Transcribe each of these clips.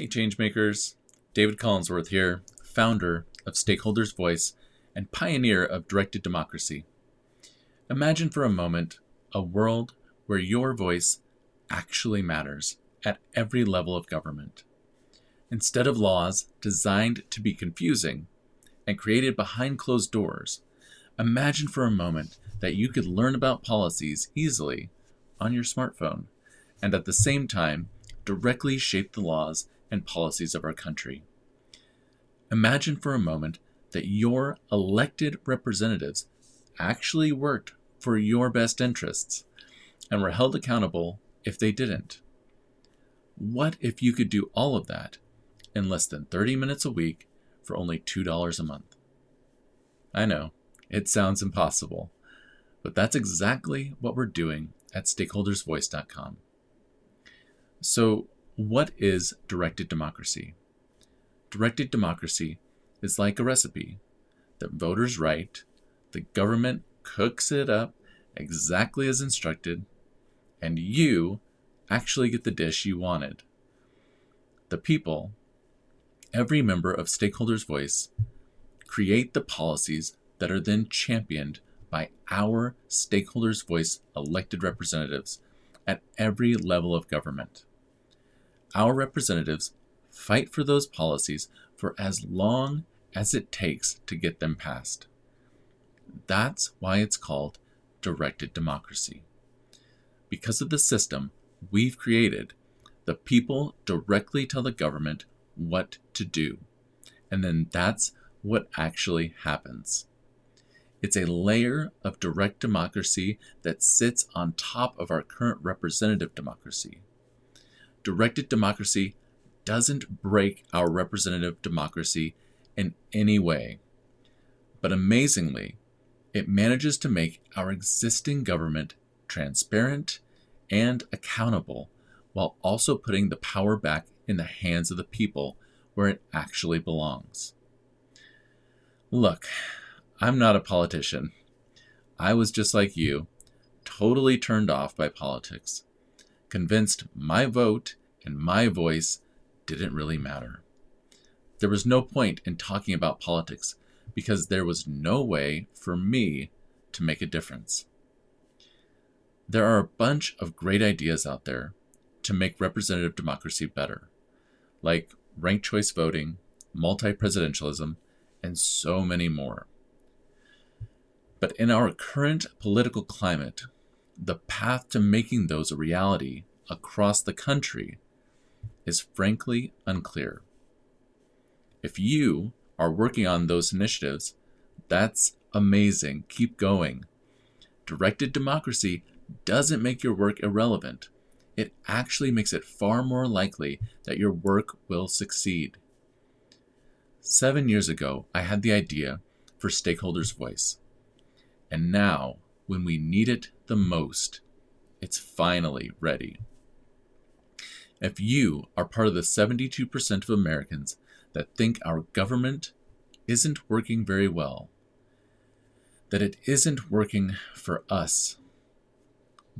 Hey Changemakers, David Collinsworth here, founder of Stakeholders Voice and pioneer of directed democracy. Imagine for a moment a world where your voice actually matters at every level of government. Instead of laws designed to be confusing and created behind closed doors, imagine for a moment that you could learn about policies easily on your smartphone and at the same time directly shape the laws and policies of our country. Imagine for a moment that your elected representatives actually worked for your best interests and were held accountable if they didn't. What if you could do all of that in less than 30 minutes a week for only $2 a month? I know, it sounds impossible, but that's exactly what we're doing at stakeholdersvoice.com. So, what is directed democracy? Directed democracy is like a recipe that voters write, the government cooks it up exactly as instructed, and you actually get the dish you wanted. The people, every member of Stakeholders Voice, create the policies that are then championed by our Stakeholders Voice elected representatives at every level of government. Our representatives fight for those policies for as long as it takes to get them passed. That's why it's called directed democracy. Because of the system we've created, the people directly tell the government what to do, and then that's what actually happens. It's a layer of direct democracy that sits on top of our current representative democracy. Directed democracy doesn't break our representative democracy in any way, but amazingly, it manages to make our existing government transparent and accountable while also putting the power back in the hands of the people where it actually belongs. Look, I'm not a politician. I was just like you, totally turned off by politics, convinced my vote and my voice didn't really matter. There was no point in talking about politics because there was no way for me to make a difference. There are a bunch of great ideas out there to make representative democracy better, like ranked choice voting, multi-presidentialism, and so many more. But in our current political climate, the path to making those a reality across the country is frankly unclear. If you are working on those initiatives, that's amazing. Keep going. Directed democracy doesn't make your work irrelevant. It actually makes it far more likely that your work will succeed. 7 years ago, I had the idea for Stakeholders Voice. And now, when we need it the most, it's finally ready. If you are part of the 72% of Americans that think our government isn't working very well, that it isn't working for us,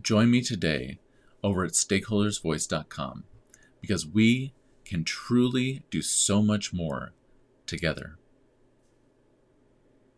join me today over at stakeholdersvoice.com because we can truly do so much more together.